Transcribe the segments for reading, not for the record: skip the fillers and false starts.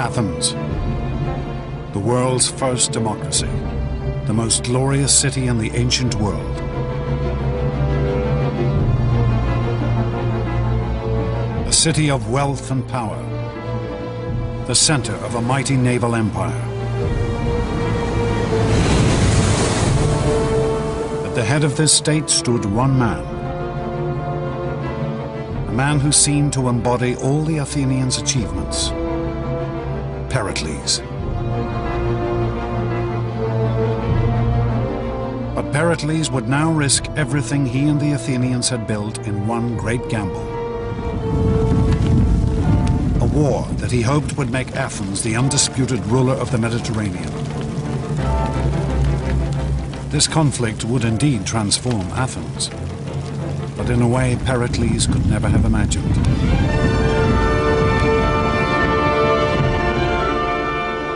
Athens, the world's first democracy, the most glorious city in the ancient world. A city of wealth and power, the center of a mighty naval empire. At the head of this state stood one man, a man who seemed to embody all the Athenians' achievements, Pericles. But Pericles would now risk everything he and the Athenians had built in one great gamble. A war that he hoped would make Athens the undisputed ruler of the Mediterranean. This conflict would indeed transform Athens, but in a way Pericles could never have imagined.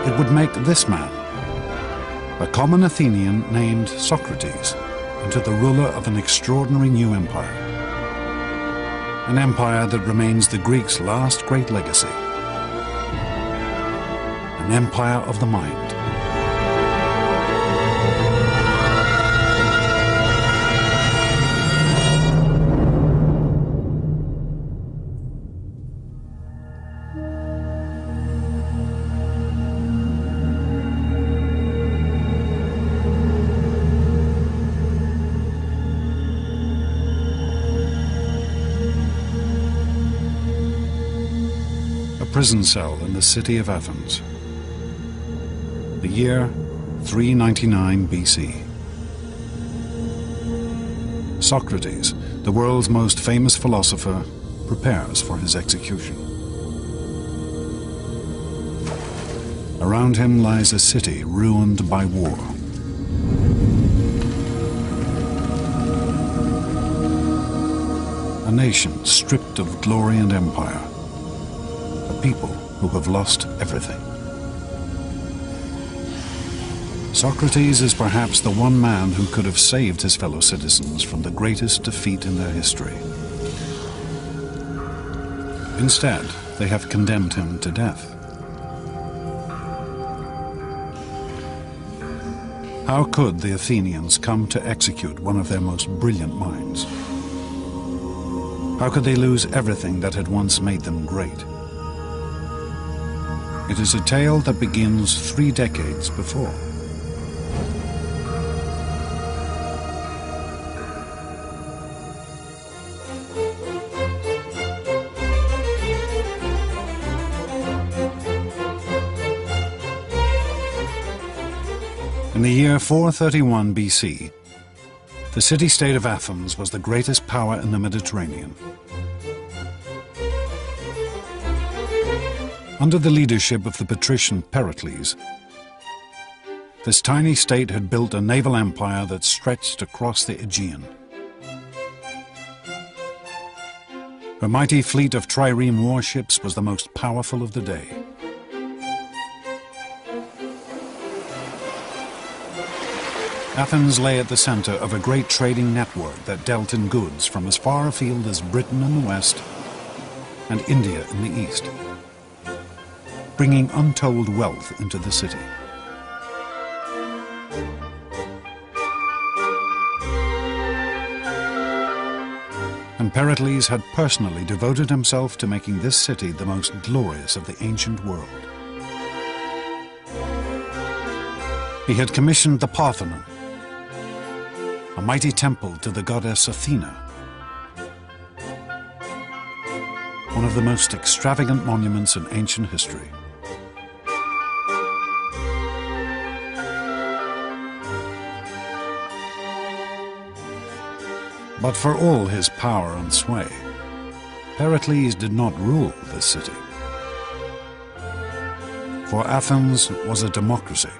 It would make this man, a common Athenian named Socrates, into the ruler of an extraordinary new empire. An empire that remains the Greeks' last great legacy. An empire of the mind. Prison cell in the city of Athens. The year 399 BC. Socrates, the world's most famous philosopher, prepares for his execution. Around him lies a city ruined by war. A nation stripped of glory and empire. People who have lost everything. Socrates is perhaps the one man who could have saved his fellow citizens from the greatest defeat in their history. Instead, they have condemned him to death. How could the Athenians come to execute one of their most brilliant minds? How could they lose everything that had once made them great? It is a tale that begins 3 decades before. In the year 431 BC, the city-state of Athens was the greatest power in the Mediterranean. Under the leadership of the patrician Pericles, this tiny state had built a naval empire that stretched across the Aegean. Her mighty fleet of trireme warships was the most powerful of the day. Athens lay at the center of a great trading network that dealt in goods from as far afield as Britain in the west and India in the east, bringing untold wealth into the city. And Pericles had personally devoted himself to making this city the most glorious of the ancient world. He had commissioned the Parthenon, a mighty temple to the goddess Athena, one of the most extravagant monuments in ancient history. But for all his power and sway, Pericles did not rule this city. For Athens was a democracy.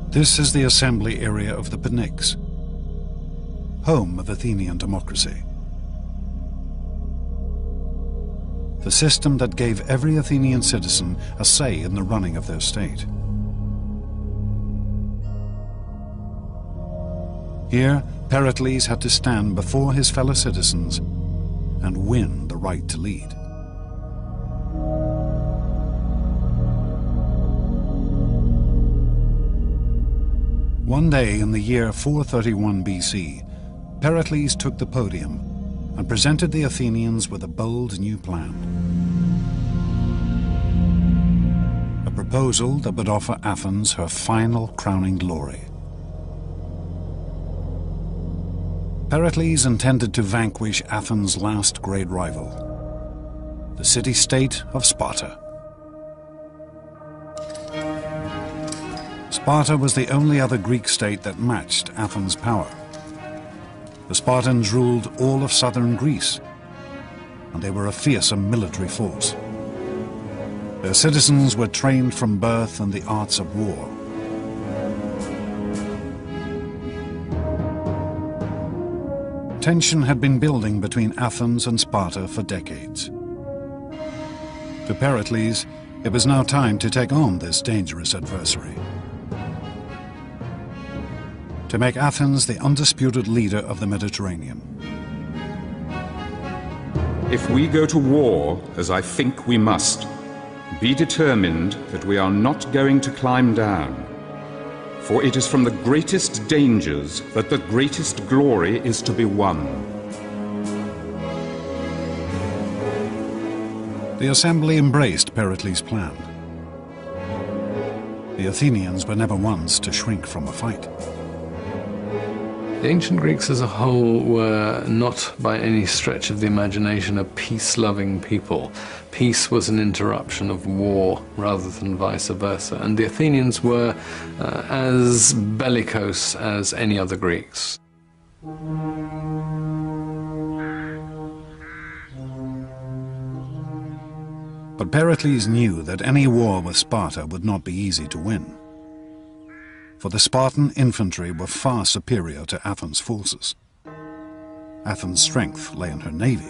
This is the assembly area of the Pnyx, home of Athenian democracy. The system that gave every Athenian citizen a say in the running of their state. Here, Pericles had to stand before his fellow citizens and win the the right to lead. One day in the year 431 BC, Pericles took the podium and presented the Athenians with a bold new plan. A proposal that would offer Athens her final crowning glory. Pericles intended to vanquish Athens' last great rival, the city-state of Sparta. Sparta was the only other Greek state that matched Athens' power. The Spartans ruled all of southern Greece, and they were a fearsome military force. Their citizens were trained from birth in the arts of war. Tension had been building between Athens and Sparta for decades. To Pericles, it was now time to take on this dangerous adversary. To make Athens the undisputed leader of the Mediterranean. If we go to war, as I think we must, be determined that we are not going to climb down. For it is from the greatest dangers that the greatest glory is to be won. The assembly embraced Pericles' plan. The Athenians were never ones to shrink from a fight. The ancient Greeks as a whole were not by any stretch of the imagination a peace-loving people. Peace was an interruption of war rather than vice versa, and the Athenians were as bellicose as any other Greeks. But Pericles knew that any war with Sparta would not be easy to win. For the Spartan infantry were far superior to Athens' forces. Athens' strength lay in her navy.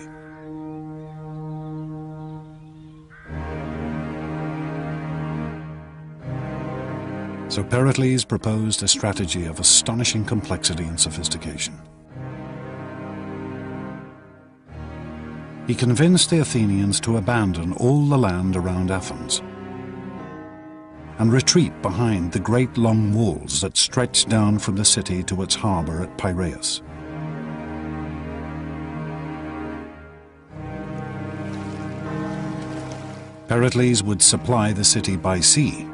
So Pericles proposed a strategy of astonishing complexity and sophistication. He convinced the Athenians to abandon all the land around Athens and retreat behind the great long walls that stretched down from the city to its harbor at Piraeus. Pericles would supply the city by sea.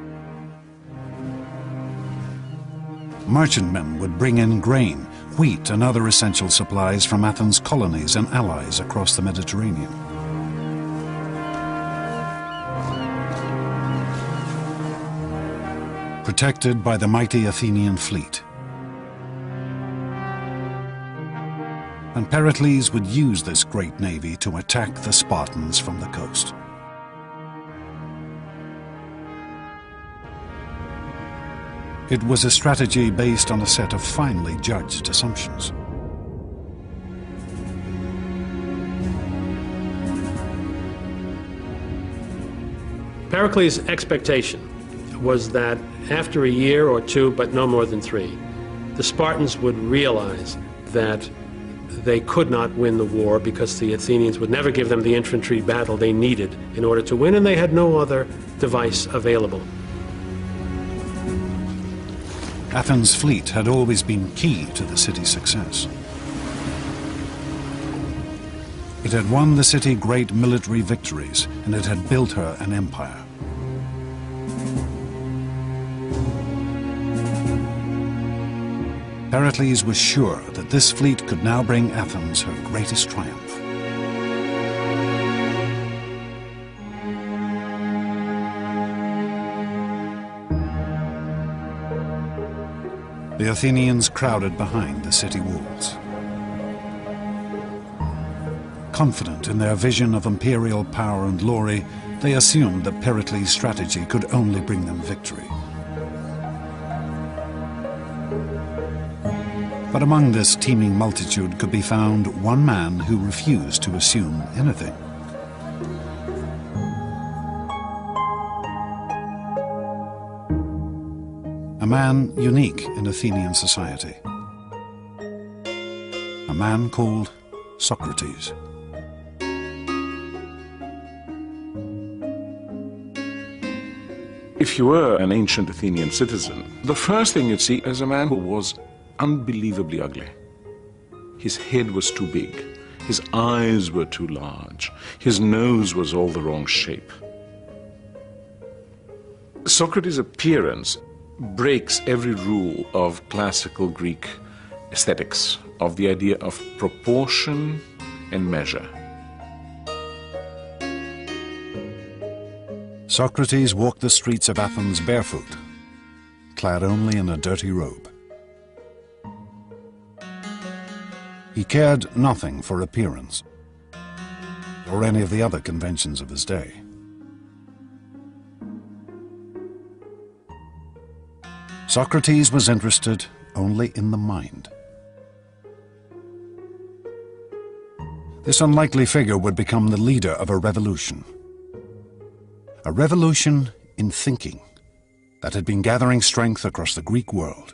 Merchantmen would bring in grain, wheat, and other essential supplies from Athens' colonies and allies across the Mediterranean. Protected by the mighty Athenian fleet. And Pericles would use this great navy to attack the Spartans from the coast. It was a strategy based on a set of finely judged assumptions. Pericles' expectation was that after a year or two, but no more than 3, the Spartans would realize that they could not win the war because the Athenians would never give them the infantry battle they needed in order to win, and they had no other device available. Athens' fleet had always been key to the city's success. It had won the city great military victories, and it had built her an empire. Pericles was sure that this fleet could now bring Athens her greatest triumph. The Athenians crowded behind the city walls. Confident in their vision of imperial power and glory, they assumed that Pericles' strategy could only bring them victory. But among this teeming multitude could be found one man who refused to assume anything. A man unique in Athenian society. A man called Socrates. If you were an ancient Athenian citizen, the first thing you'd see is a man who was unbelievably ugly. His head was too big, his eyes were too large, his nose was all the wrong shape. Socrates' appearance breaks every rule of classical Greek aesthetics, of the idea of proportion and measure. Socrates walked the streets of Athens barefoot, clad only in a dirty robe. He cared nothing for appearance or any of the other conventions of his day. Socrates was interested only in the mind. This unlikely figure would become the leader of a revolution in thinking that had been gathering strength across the Greek world.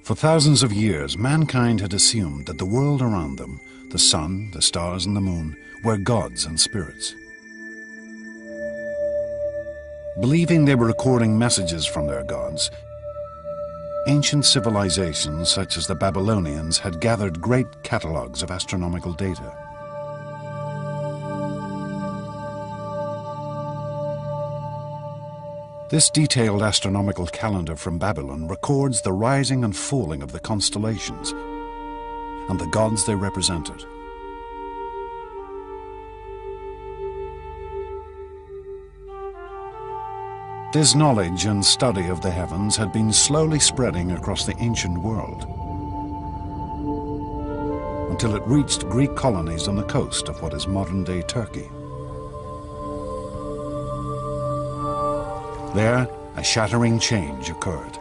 For thousands of years, mankind had assumed that the world around them, the sun, the stars, and the moon, were gods and spirits. Believing they were recording messages from their gods, ancient civilizations such as the Babylonians had gathered great catalogues of astronomical data. This detailed astronomical calendar from Babylon records the rising and falling of the constellations and the gods they represented. This knowledge and study of the heavens had been slowly spreading across the ancient world until it reached Greek colonies on the coast of what is modern-day Turkey. There, a shattering change occurred.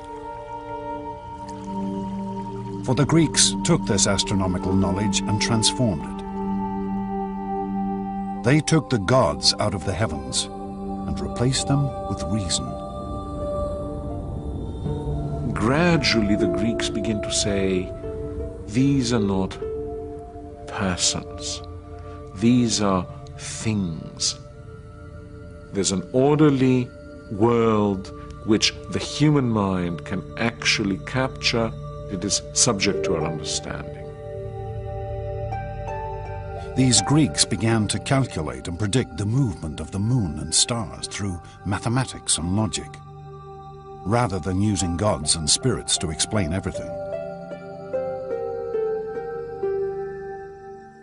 For the Greeks took this astronomical knowledge and transformed it. They took the gods out of the heavens and replaced them with reason. Gradually, the Greeks begin to say, these are not persons, these are things. There's an orderly world which the human mind can actually capture. It is subject to our understanding. These Greeks began to calculate and predict the movement of the moon and stars through mathematics and logic, rather than using gods and spirits to explain everything.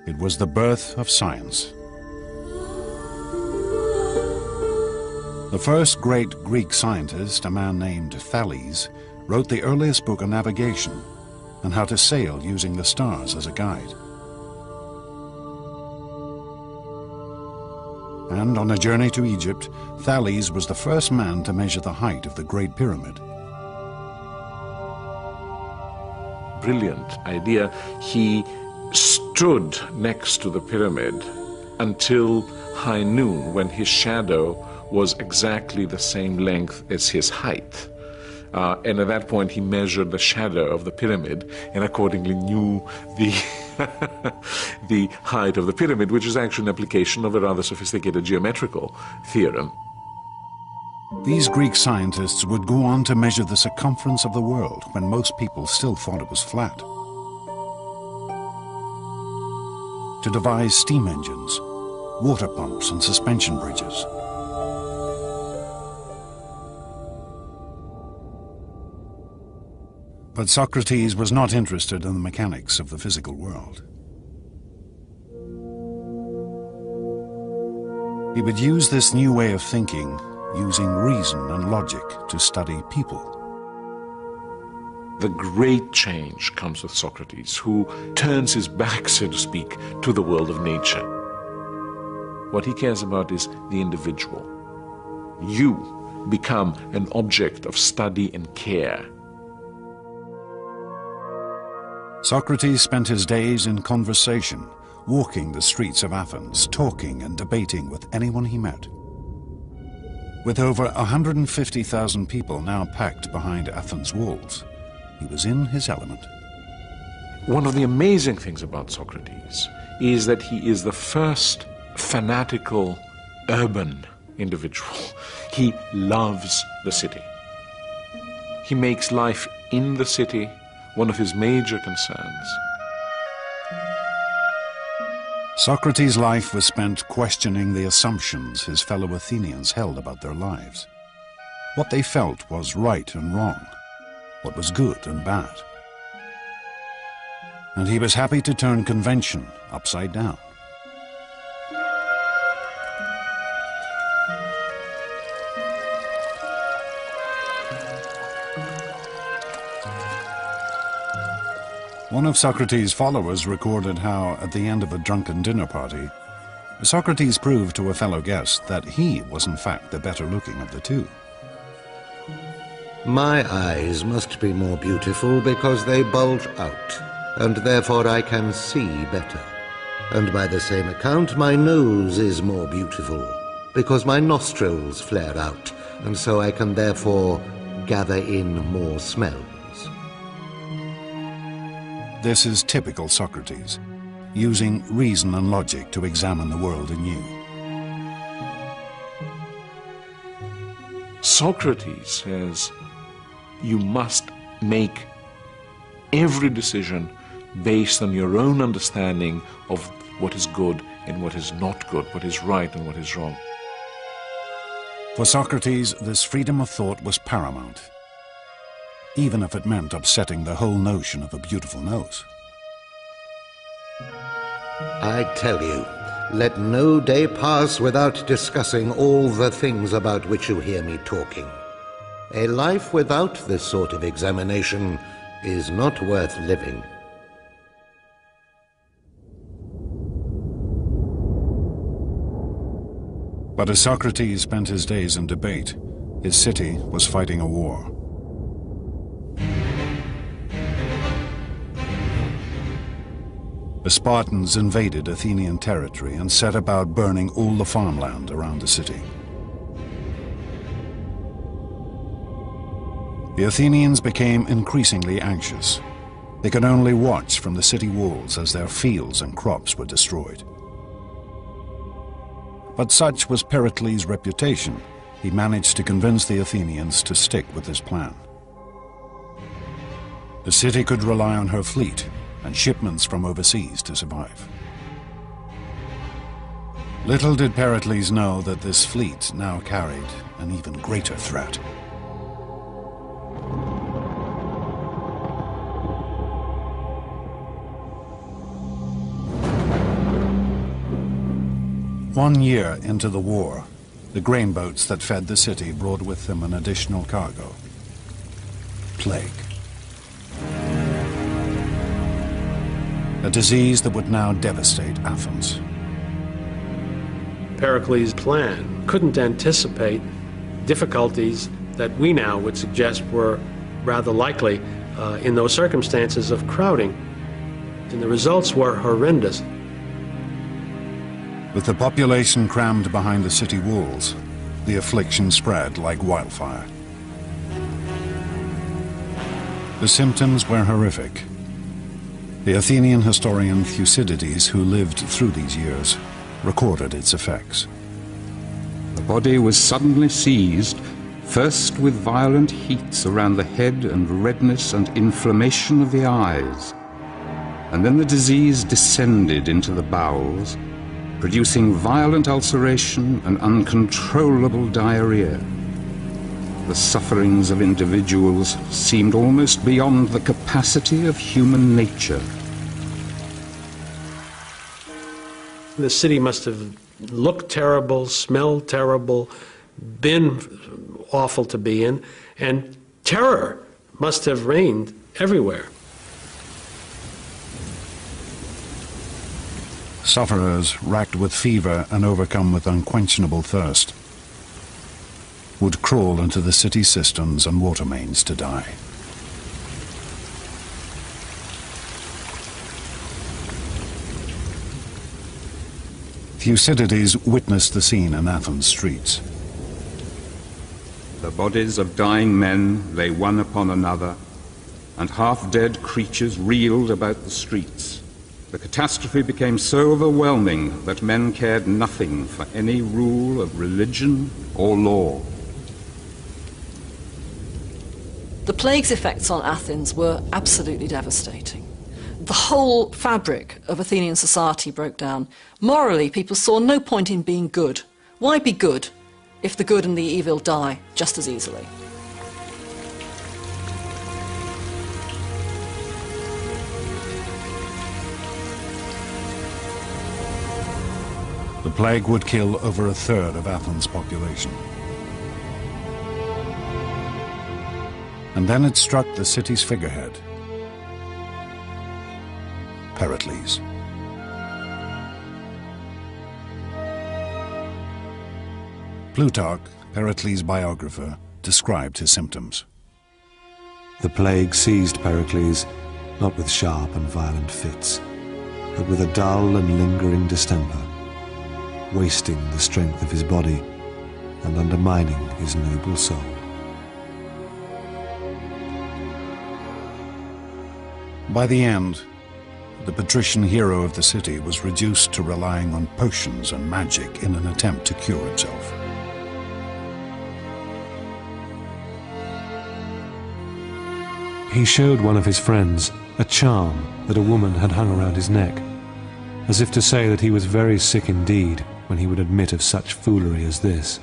It was the birth of science. The first great Greek scientist, a man named Thales, wrote the earliest book on navigation and how to sail using the stars as a guide. And on a journey to Egypt, Thales was the first man to measure the height of the Great Pyramid. Brilliant idea. He stood next to the pyramid until high noon, when his shadow was exactly the same length as his height. And at that point he measured the shadow of the pyramid and accordingly knew the the height of the pyramid, which is actually an application of a rather sophisticated geometrical theorem. These Greek scientists would go on to measure the circumference of the world when most people still thought it was flat, to devise steam engines, water pumps, and suspension bridges. But Socrates was not interested in the mechanics of the physical world. He would use this new way of thinking, using reason and logic, to study people. The great change comes with Socrates, who turns his back, so to speak, to the world of nature. What he cares about is the individual. You become an object of study and care. Socrates spent his days in conversation, walking the streets of Athens, talking and debating with anyone he met. With over 150,000 people now packed behind Athens' walls, he was in his element. One of the amazing things about Socrates is that he is the first fanatical urban individual. He loves the city. He makes life in the city one of his major concerns. Socrates' life was spent questioning the assumptions his fellow Athenians held about their lives. What they felt was right and wrong, what was good and bad. And he was happy to turn convention upside down. One of Socrates' followers recorded how, at the end of a drunken dinner party, Socrates proved to a fellow guest that he was in fact the better looking of the two. My eyes must be more beautiful because they bulge out, and therefore I can see better. And by the same account, my nose is more beautiful because my nostrils flare out, and so I can therefore gather in more smells. This is typical Socrates, using reason and logic to examine the world anew. Socrates says you must make every decision based on your own understanding of what is good and what is not good, what is right and what is wrong. For Socrates, this freedom of thought was paramount, even if it meant upsetting the whole notion of a beautiful nose. I tell you, let no day pass without discussing all the things about which you hear me talking. A life without this sort of examination is not worth living. But as Socrates spent his days in debate, his city was fighting a war. The Spartans invaded Athenian territory and set about burning all the farmland around the city. The Athenians became increasingly anxious. They could only watch from the city walls as their fields and crops were destroyed. But such was Pericles' reputation, he managed to convince the Athenians to stick with his plan. The city could rely on her fleet and shipments from overseas to survive. Little did Pericles know that this fleet now carried an even greater threat. One year into the war, the grain boats that fed the city brought with them an additional cargo: plague. A disease that would now devastate Athens. Pericles' plan couldn't anticipate difficulties that we now would suggest were rather likely in those circumstances of crowding. And the results were horrendous. With the population crammed behind the city walls, the affliction spread like wildfire. The symptoms were horrific. The Athenian historian Thucydides, who lived through these years, recorded its effects. The body was suddenly seized, first with violent heats around the head and redness and inflammation of the eyes, and then the disease descended into the bowels, producing violent ulceration and uncontrollable diarrhea. The sufferings of individuals seemed almost beyond the capacity of human nature. The city must have looked terrible, smelled terrible, been awful to be in, and terror must have reigned everywhere. Sufferers, racked with fever and overcome with unquenchable thirst, would crawl into the city cisterns and water mains to die. Thucydides witnessed the scene in Athens streets. The bodies of dying men lay one upon another, and half-dead creatures reeled about the streets. The catastrophe became so overwhelming that men cared nothing for any rule of religion or law. The plague's effects on Athens were absolutely devastating. The whole fabric of Athenian society broke down. Morally, people saw no point in being good. Why be good if the good and the evil die just as easily? The plague would kill over a third of Athens' population. And then it struck the city's figurehead, Pericles. Plutarch, Pericles' biographer, described his symptoms. The plague seized Pericles, not with sharp and violent fits, but with a dull and lingering distemper, wasting the strength of his body and undermining his noble soul. By the end, the patrician hero of the city was reduced to relying on potions and magic in an attempt to cure himself. He showed one of his friends a charm that a woman had hung around his neck, as if to say that he was very sick indeed when he would admit of such foolery as this.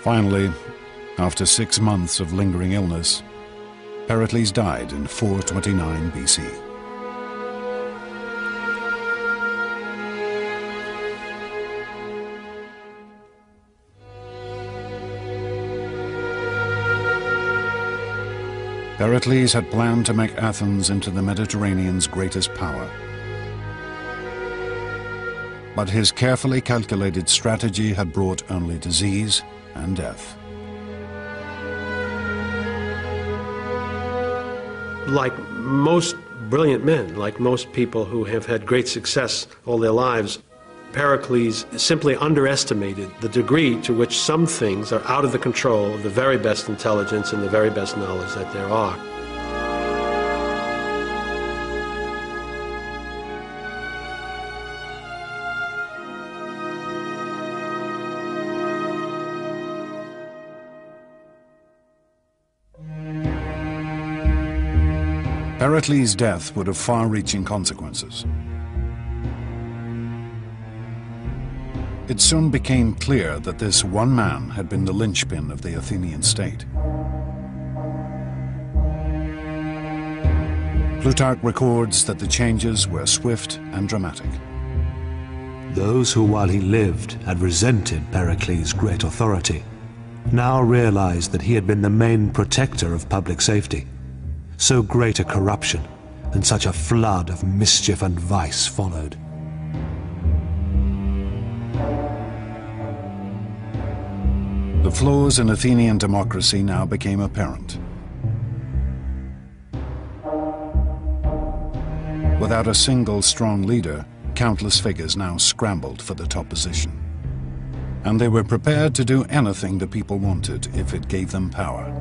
Finally, after 6 months of lingering illness, Pericles died in 429 BC. Pericles had planned to make Athens into the Mediterranean's greatest power. But his carefully calculated strategy had brought only disease and death. Like most brilliant men, like most people who have had great success all their lives, Pericles simply underestimated the degree to which some things are out of the control of the very best intelligence and the very best knowledge that there are. Pericles' death would have far-reaching consequences. It soon became clear that this one man had been the linchpin of the Athenian state. Plutarch records that the changes were swift and dramatic. Those who, while he lived, had resented Pericles' great authority, now realized that he had been the main protector of public safety. So great a corruption and such a flood of mischief and vice followed. The flaws in Athenian democracy now became apparent. Without a single strong leader, countless figures now scrambled for the top position. And they were prepared to do anything the people wanted if it gave them power.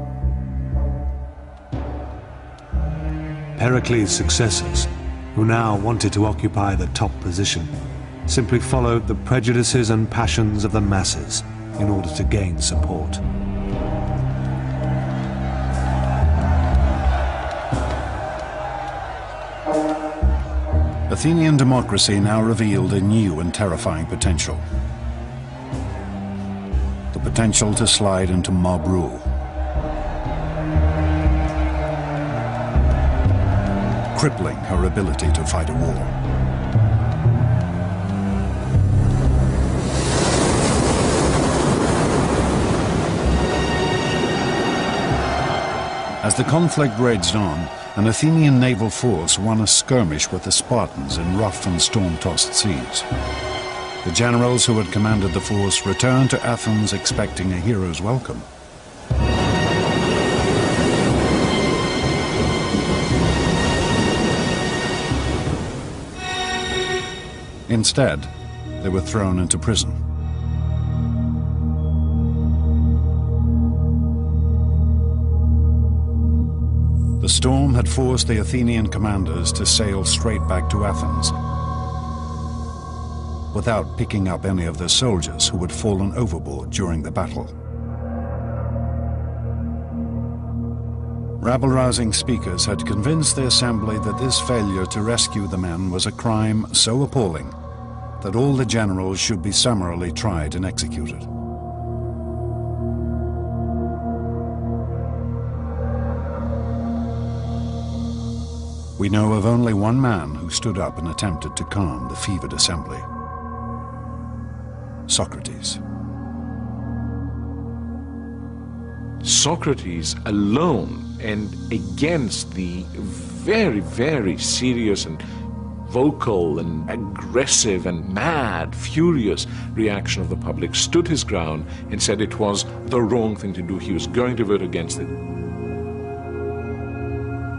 Pericles' successors, who now wanted to occupy the top position, simply followed the prejudices and passions of the masses in order to gain support. Athenian democracy now revealed a new and terrifying potential. The potential to slide into mob rule. Crippling her ability to fight a war. As the conflict raged on, an Athenian naval force won a skirmish with the Spartans in rough and storm-tossed seas. The generals who had commanded the force returned to Athens expecting a hero's welcome. Instead, they were thrown into prison. The storm had forced the Athenian commanders to sail straight back to Athens, without picking up any of their soldiers who had fallen overboard during the battle. Rabble-rousing speakers had convinced the assembly that this failure to rescue the men was a crime so appalling that all the generals should be summarily tried and executed. We know of only one man who stood up and attempted to calm the fevered assembly: Socrates. Socrates alone, and against the very, very serious and vocal and aggressive and mad, furious reaction of the public, stood his ground and said it was the wrong thing to do. He was going to vote against it.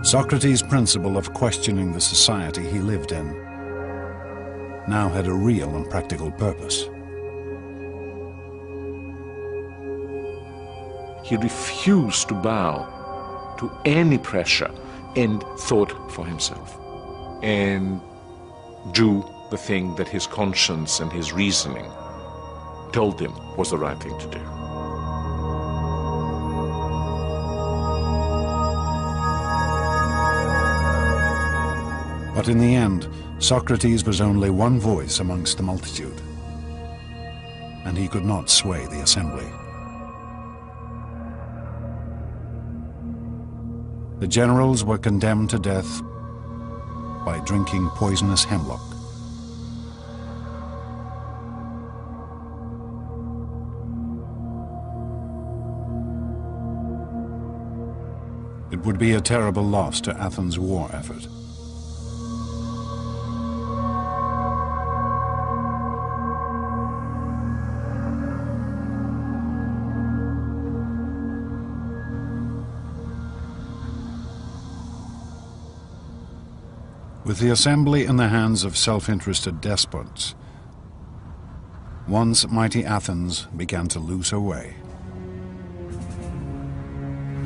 Socrates' principle of questioning the society he lived in now had a real and practical purpose. He refused to bow to any pressure and thought for himself and do the thing that his conscience and his reasoning told him was the right thing to do. But in the end, Socrates was only one voice amongst the multitude, and he could not sway the assembly. The generals were condemned to death by drinking poisonous hemlock. It would be a terrible loss to Athens' war effort. With the assembly in the hands of self-interested despots, once mighty Athens began to lose her way.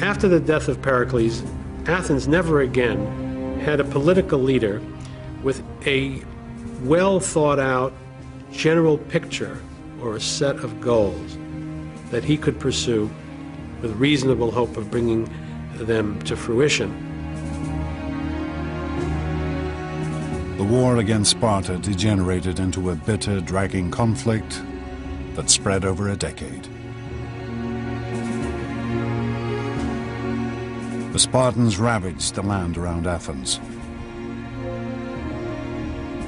After the death of Pericles, Athens never again had a political leader with a well-thought-out general picture or a set of goals that he could pursue with reasonable hope of bringing them to fruition. The war against Sparta degenerated into a bitter, dragging conflict that spread over a decade. The Spartans ravaged the land around Athens,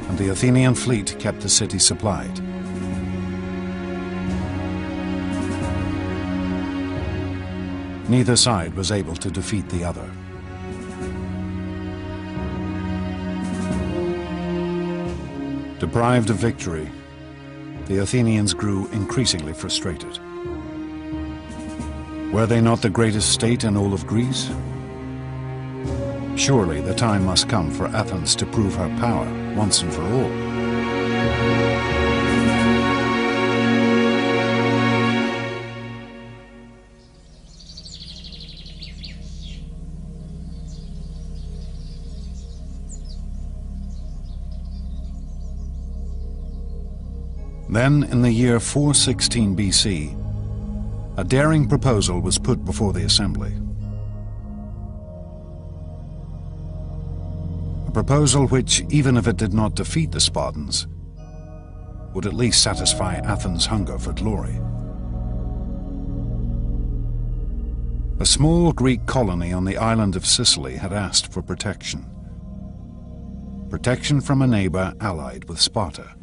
and the Athenian fleet kept the city supplied. Neither side was able to defeat the other. Deprived of victory, the Athenians grew increasingly frustrated. Were they not the greatest state in all of Greece? Surely the time must come for Athens to prove her power once and for all. Then, in the year 416 BC, a daring proposal was put before the assembly. A proposal which, even if it did not defeat the Spartans, would at least satisfy Athens' hunger for glory. A small Greek colony on the island of Sicily had asked for protection. Protection from a neighbor allied with Sparta.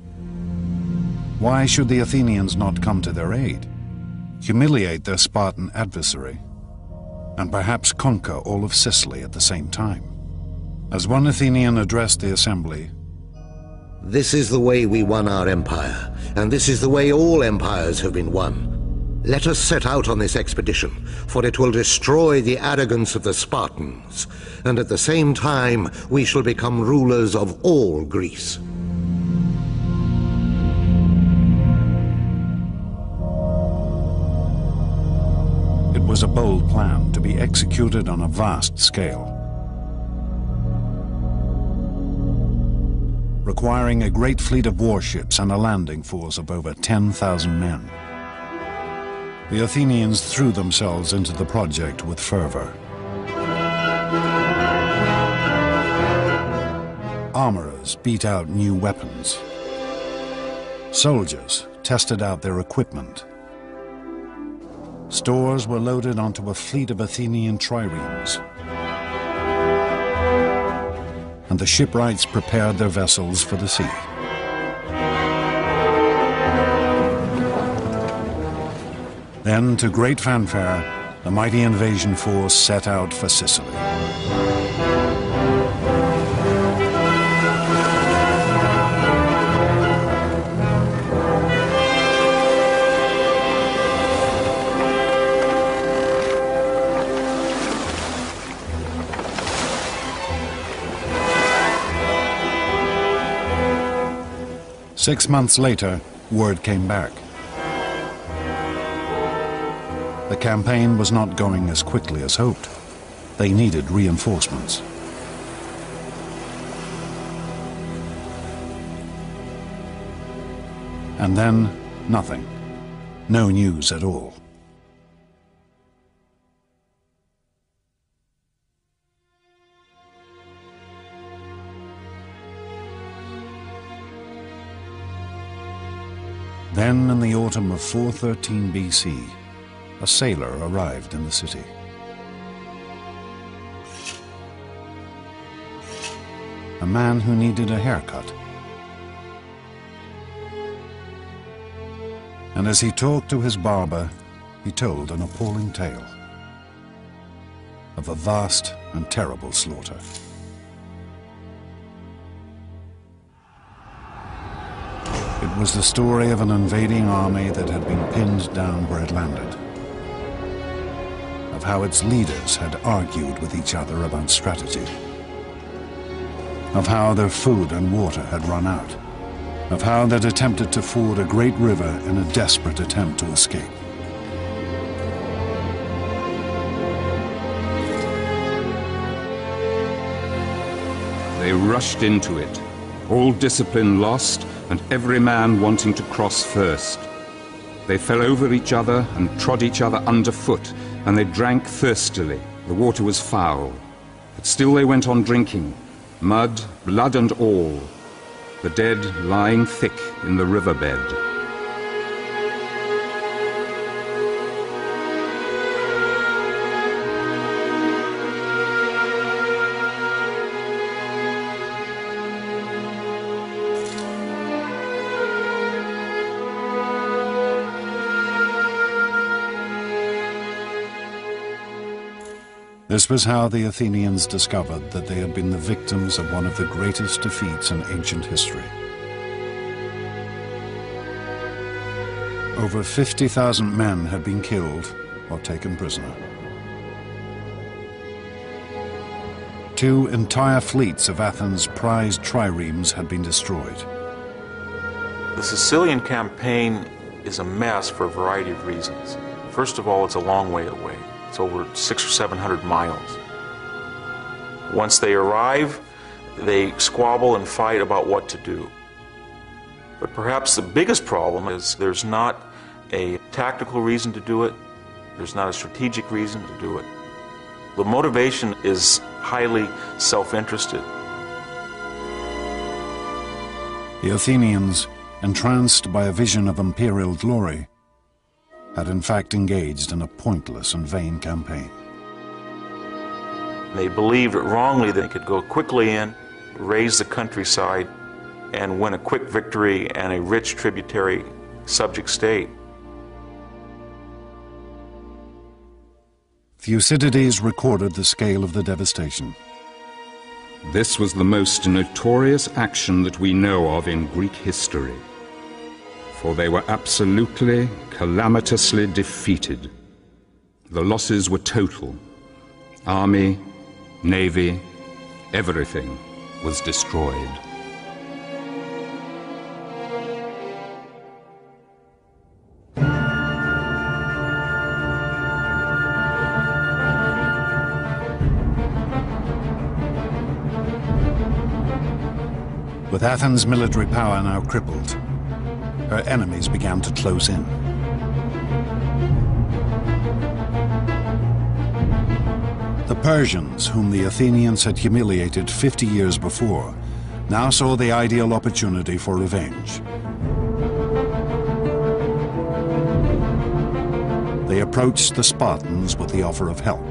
Why should the Athenians not come to their aid, humiliate their Spartan adversary, and perhaps conquer all of Sicily at the same time? As one Athenian addressed the assembly, "This is the way we won our empire, and this is the way all empires have been won. Let us set out on this expedition, for it will destroy the arrogance of the Spartans, and at the same time we shall become rulers of all Greece." was a bold plan to be executed on a vast scale, requiring a great fleet of warships and a landing force of over 10,000 men. The Athenians threw themselves into the project with fervor. Armorers beat out new weapons. Soldiers tested out their equipment. Stores were loaded onto a fleet of Athenian triremes. And the shipwrights prepared their vessels for the sea. Then, to great fanfare, the mighty invasion force set out for Sicily. Six months later, word came back. The campaign was not going as quickly as hoped. They needed reinforcements. And then, nothing. No news at all. Then, in the autumn of 413 BC, a sailor arrived in the city. A man who needed a haircut. And as he talked to his barber, he told an appalling tale of a vast and terrible slaughter. It was the story of an invading army that had been pinned down where it landed, of how its leaders had argued with each other about strategy, of how their food and water had run out, of how they'd attempted to ford a great river in a desperate attempt to escape. They rushed into it, all discipline lost, and every man wanting to cross first. They fell over each other and trod each other underfoot, and they drank thirstily. The water was foul, but still they went on drinking, mud, blood and all, the dead lying thick in the riverbed. This was how the Athenians discovered that they had been the victims of one of the greatest defeats in ancient history. Over 50,000 men had been killed or taken prisoner. 2 entire fleets of Athens' prized triremes had been destroyed. The Sicilian campaign is a mess for a variety of reasons. First of all, it's a long way away. It's over 600 or 700 miles. Once they arrive, they squabble and fight about what to do. But perhaps the biggest problem is there's not a tactical reason to do it. There's not a strategic reason to do it. The motivation is highly self-interested. The Athenians, entranced by a vision of imperial glory, had in fact engaged in a pointless and vain campaign. They believed wrongly that they could go quickly in, raise the countryside, and win a quick victory and a rich tributary subject state. Thucydides recorded the scale of the devastation. This was the most notorious action that we know of in Greek history, for they were absolutely, calamitously defeated. The losses were total. Army, navy, everything was destroyed. With Athens' military power now crippled, her enemies began to close in. The Persians, whom the Athenians had humiliated 50 years before, now saw the ideal opportunity for revenge. They approached the Spartans with the offer of help.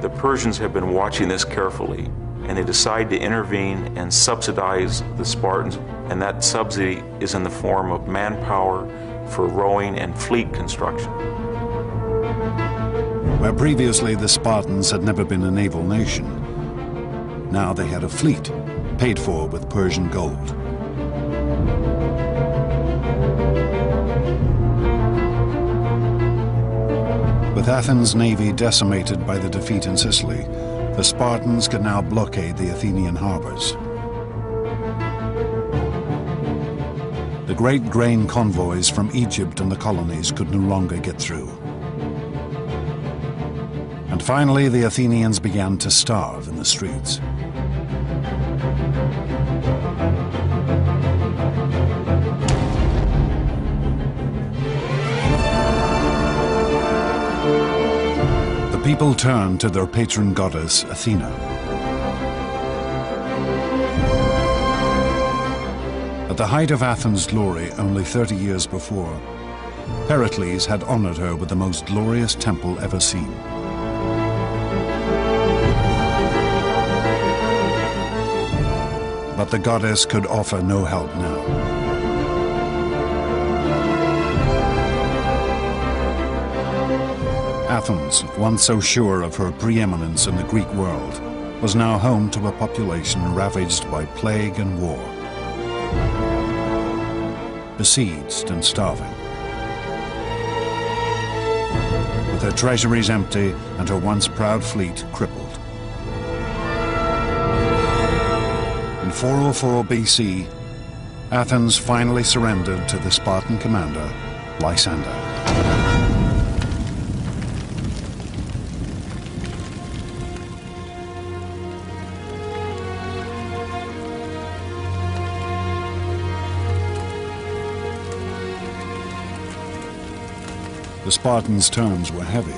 The Persians have been watching this carefully, and they decide to intervene and subsidize the Spartans, and that subsidy is in the form of manpower for rowing and fleet construction. Where previously the Spartans had never been a naval nation, now they had a fleet, paid for with Persian gold. With Athens' navy decimated by the defeat in Sicily, the Spartans could now blockade the Athenian harbors. The great grain convoys from Egypt and the colonies could no longer get through. And finally, the Athenians began to starve in the streets. The people turned to their patron goddess, Athena. At the height of Athens' glory, only 30 years before, Pericles had honored her with the most glorious temple ever seen. But the goddess could offer no help now. Athens, once so sure of her preeminence in the Greek world, was now home to a population ravaged by plague and war, besieged and starving. With her treasuries empty and her once proud fleet crippled. In 404 BC, Athens finally surrendered to the Spartan commander, Lysander. The Spartans' terms were heavy.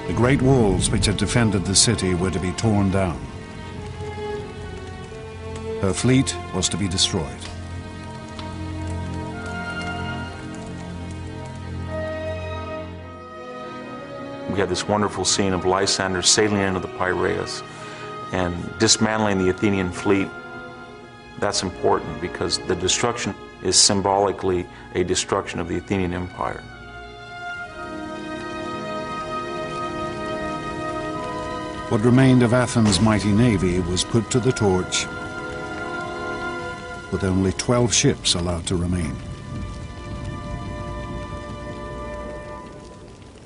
The great walls which had defended the city were to be torn down. Her fleet was to be destroyed. We had this wonderful scene of Lysander sailing into the Piraeus and dismantling the Athenian fleet. That's important because the destruction is symbolically a destruction of the Athenian Empire. What remained of Athens' mighty navy was put to the torch, with only 12 ships allowed to remain.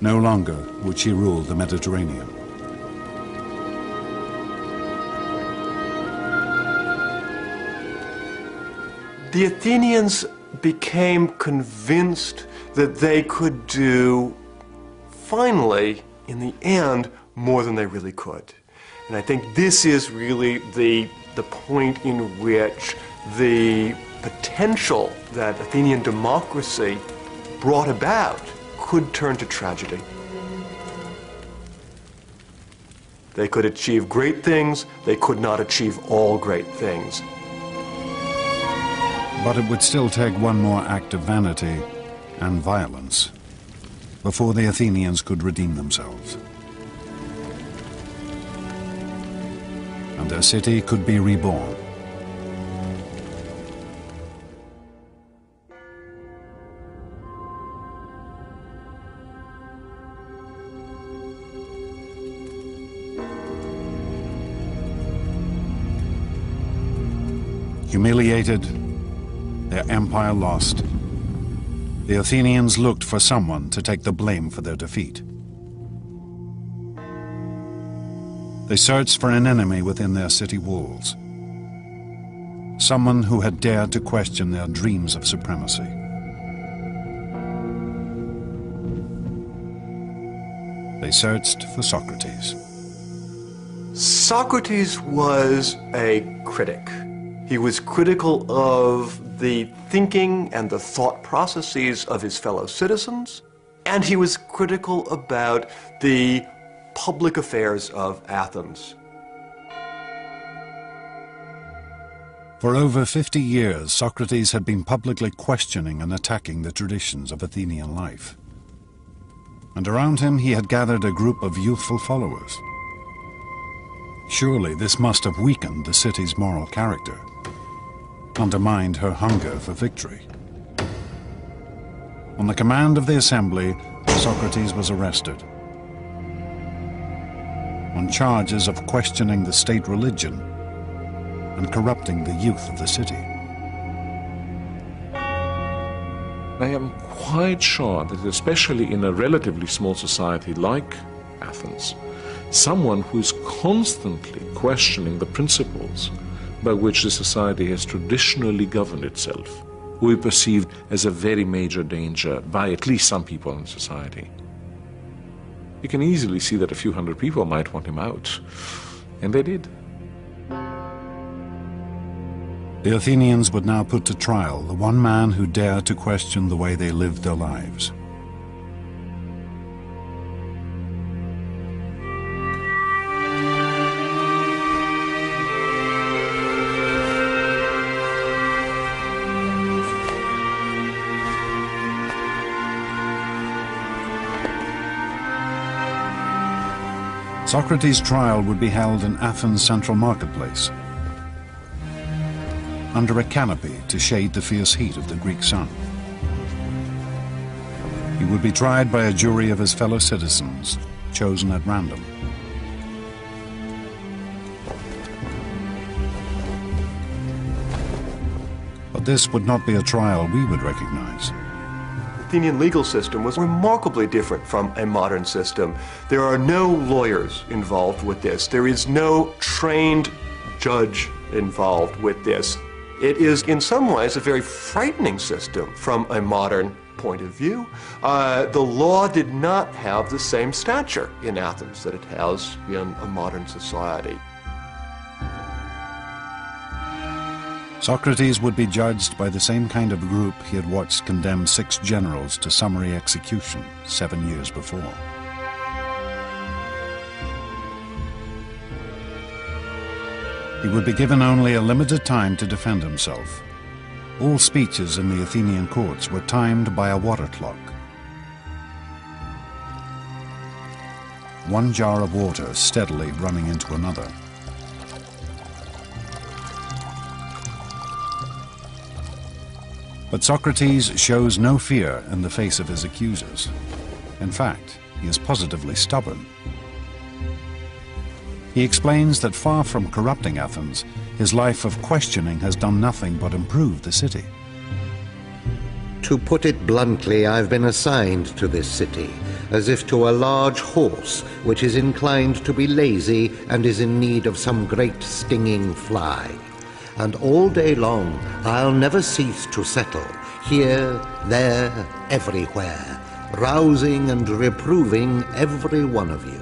No longer would she rule the Mediterranean. The Athenians became convinced that they could do, finally, in the end, more than they really could. And I think this is really the point in which the potential that Athenian democracy brought about could turn to tragedy. They could achieve great things, they could not achieve all great things. But it would still take one more act of vanity and violence before the Athenians could redeem themselves. And their city could be reborn. Humiliated, their empire lost, the Athenians looked for someone to take the blame for their defeat. They searched for an enemy within their city walls, someone who had dared to question their dreams of supremacy. They searched for Socrates. Socrates was a critic. He was critical of the thinking and the thought processes of his fellow citizens, and he was critical about the public affairs of Athens. For over 50 years, Socrates had been publicly questioning and attacking the traditions of Athenian life. And around him he had gathered a group of youthful followers. Surely this must have weakened the city's moral character, undermined her hunger for victory. On the command of the assembly, Socrates was arrested on charges of questioning the state religion and corrupting the youth of the city. I am quite sure that especially in a relatively small society like Athens, someone who is constantly questioning the principles by which the society has traditionally governed itself will be perceived as a very major danger by at least some people in society. You can easily see that a few hundred people might want him out, and they did. The Athenians would now put to trial the one man who dared to question the way they lived their lives. Socrates' trial would be held in Athens' central marketplace, under a canopy to shade the fierce heat of the Greek sun. He would be tried by a jury of his fellow citizens, chosen at random. But this would not be a trial we would recognize. The Athenian legal system was remarkably different from a modern system. There are no lawyers involved with this. There is no trained judge involved with this. It is, in some ways, a very frightening system from a modern point of view. The law did not have the same stature in Athens that it has in a modern society. Socrates would be judged by the same kind of group he had watched condemn 6 generals to summary execution 7 years before. He would be given only a limited time to defend himself. All speeches in the Athenian courts were timed by a water clock. 1 jar of water steadily running into another. But Socrates shows no fear in the face of his accusers. In fact, he is positively stubborn. He explains that far from corrupting Athens, his life of questioning has done nothing but improve the city. To put it bluntly, I've been assigned to this city, as if to a large horse which is inclined to be lazy and is in need of some great stinging fly. And all day long I'll never cease to settle, here, there, everywhere, rousing and reproving every one of you.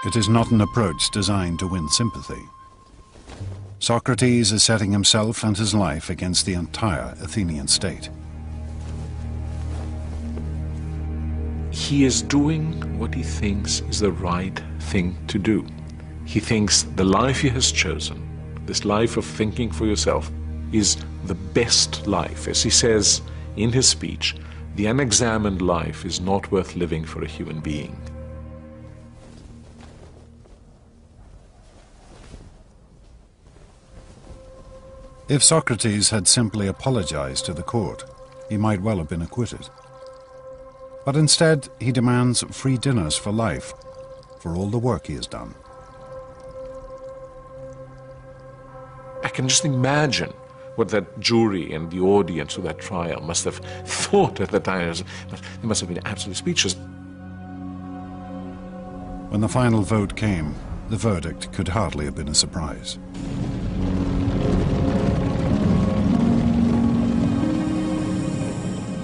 It is not an approach designed to win sympathy. Socrates is setting himself and his life against the entire Athenian state. He is doing what he thinks is the right thing to do. He thinks the life he has chosen, this life of thinking for yourself, is the best life. As he says in his speech, the unexamined life is not worth living for a human being. If Socrates had simply apologized to the court, he might well have been acquitted. But instead, he demands free dinners for life, for all the work he has done. I can just imagine what that jury and the audience of that trial must have thought at the time. They must have been absolutely speechless. When the final vote came, the verdict could hardly have been a surprise.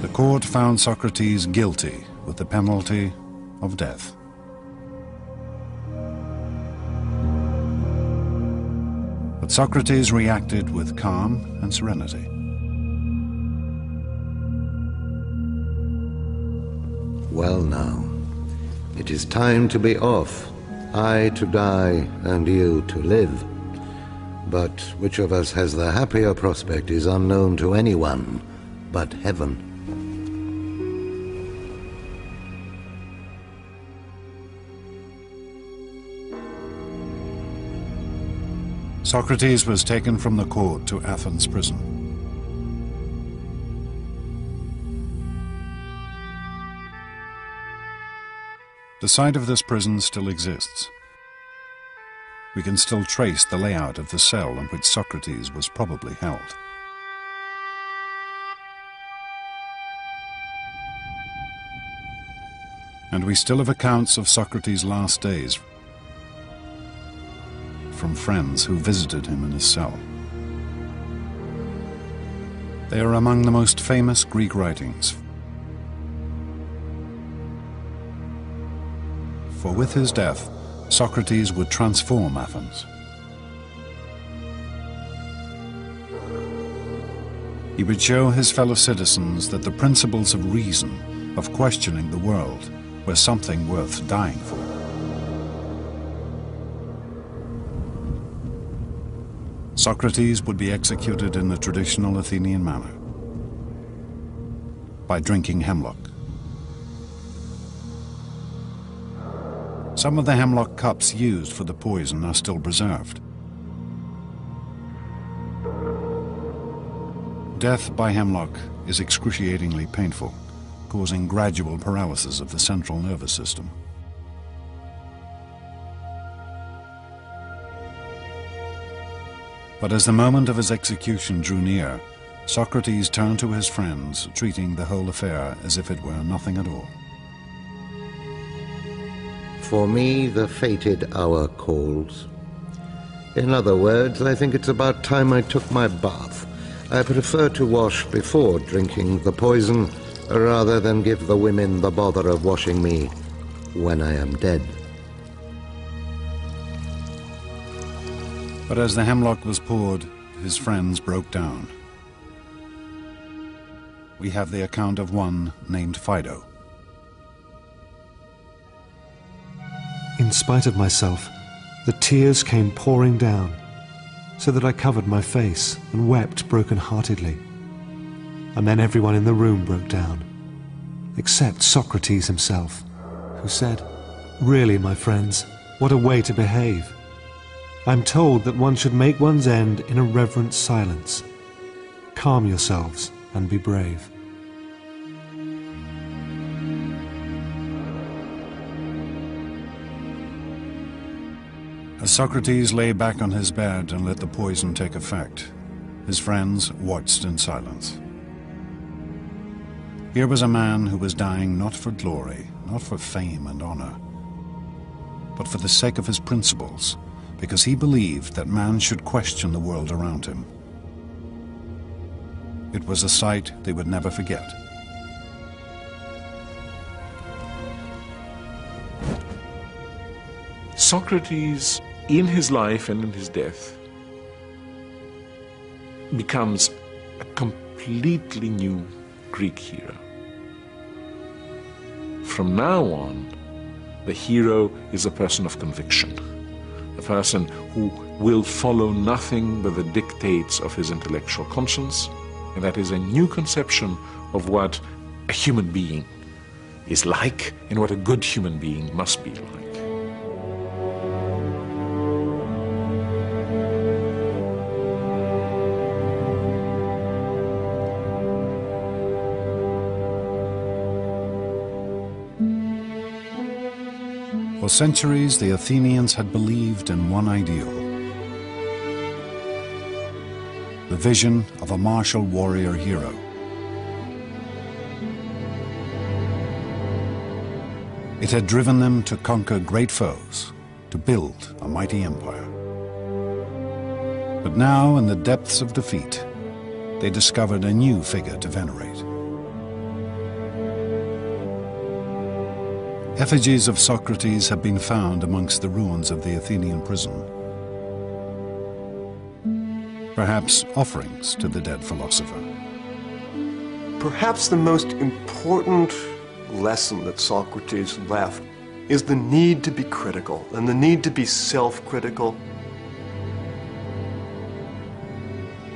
The court found Socrates guilty with the penalty of death. But Socrates reacted with calm and serenity. Well now, it is time to be off. I to die and you to live. But which of us has the happier prospect is unknown to anyone but heaven. Socrates was taken from the court to Athens prison. The site of this prison still exists. We can still trace the layout of the cell in which Socrates was probably held. And we still have accounts of Socrates' last days from friends who visited him in his cell. They are among the most famous Greek writings. For with his death, Socrates would transform Athens. He would show his fellow citizens that the principles of reason, of questioning the world, were something worth dying for. Socrates would be executed in the traditional Athenian manner, by drinking hemlock. Some of the hemlock cups used for the poison are still preserved. Death by hemlock is excruciatingly painful, causing gradual paralysis of the central nervous system. But as the moment of his execution drew near, Socrates turned to his friends, treating the whole affair as if it were nothing at all. For me, the fated hour calls. In other words, I think it's about time I took my bath. I prefer to wash before drinking the poison, rather than give the women the bother of washing me when I am dead. But as the hemlock was poured, his friends broke down. We have the account of one named Fido. In spite of myself, the tears came pouring down, so that I covered my face and wept broken-heartedly. And then everyone in the room broke down, except Socrates himself, who said, "Really, my friends, what a way to behave. I'm told that one should make one's end in a reverent silence. Calm yourselves and be brave." As Socrates lay back on his bed and let the poison take effect, his friends watched in silence. Here was a man who was dying not for glory, not for fame and honor, but for the sake of his principles, because he believed that man should question the world around him. It was a sight they would never forget. Socrates, in his life and in his death, becomes a completely new Greek hero. From now on, the hero is a person of conviction, a person who will follow nothing but the dictates of his intellectual conscience, and that is a new conception of what a human being is like and what a good human being must be like. For centuries, the Athenians had believed in one ideal: the vision of a martial warrior hero. It had driven them to conquer great foes, to build a mighty empire. But now, in the depths of defeat, they discovered a new figure to venerate. Effigies of Socrates have been found amongst the ruins of the Athenian prison. perhaps offerings to the dead philosopher. Perhaps the most important lesson that Socrates left is the need to be critical and the need to be self-critical.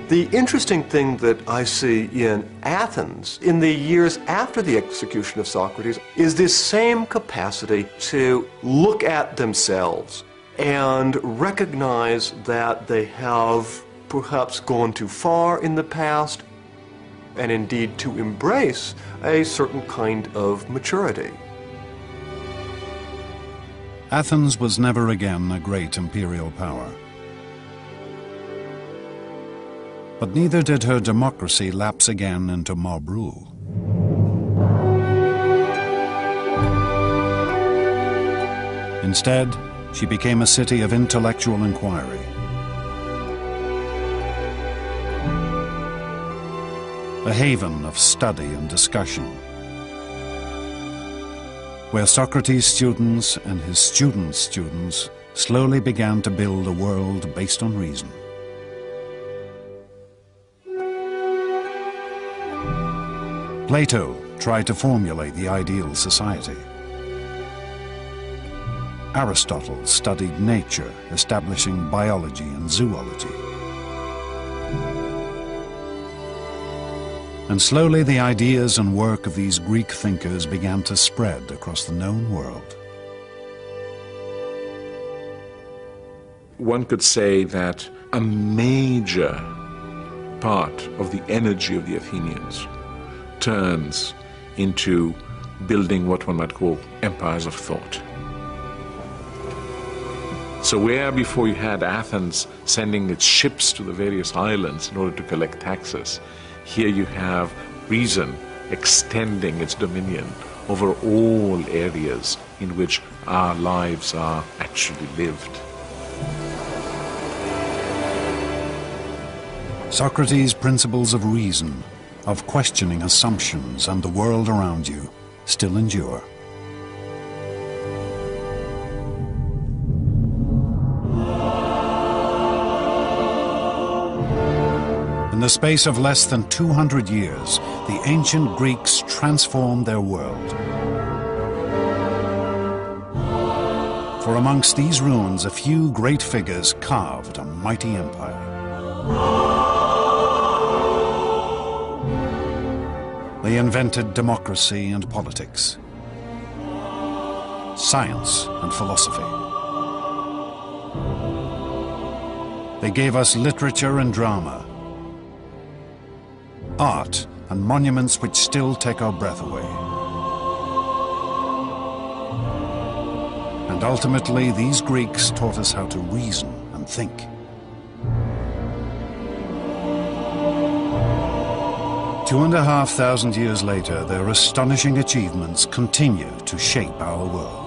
The interesting thing that I see in Athens in the years after the execution of Socrates is this same capacity to look at themselves and recognize that they have perhaps gone too far in the past, and indeed to embrace a certain kind of maturity. Athens was never again a great imperial power. But neither did her democracy lapse again into mob rule. Instead, she became a city of intellectual inquiry. A haven of study and discussion, where Socrates' students and his students' students slowly began to build a world based on reason. Plato tried to formulate the ideal society. Aristotle studied nature, establishing biology and zoology. And slowly the ideas and work of these Greek thinkers began to spread across the known world. One could say that a major part of the energy of the Athenians turns into building what one might call empires of thought. So where before you had Athens sending its ships to the various islands in order to collect taxes, here you have reason extending its dominion over all areas in which our lives are actually lived. Socrates' principles of reason, of questioning assumptions and the world around you, still endure. In the space of less than 200 years, the ancient Greeks transformed their world. For amongst these ruins, a few great figures carved a mighty empire. They invented democracy and politics, science and philosophy. They gave us literature and drama, art and monuments which still take our breath away. And ultimately, these Greeks taught us how to reason and think. Two and a half thousand years later, their astonishing achievements continue to shape our world.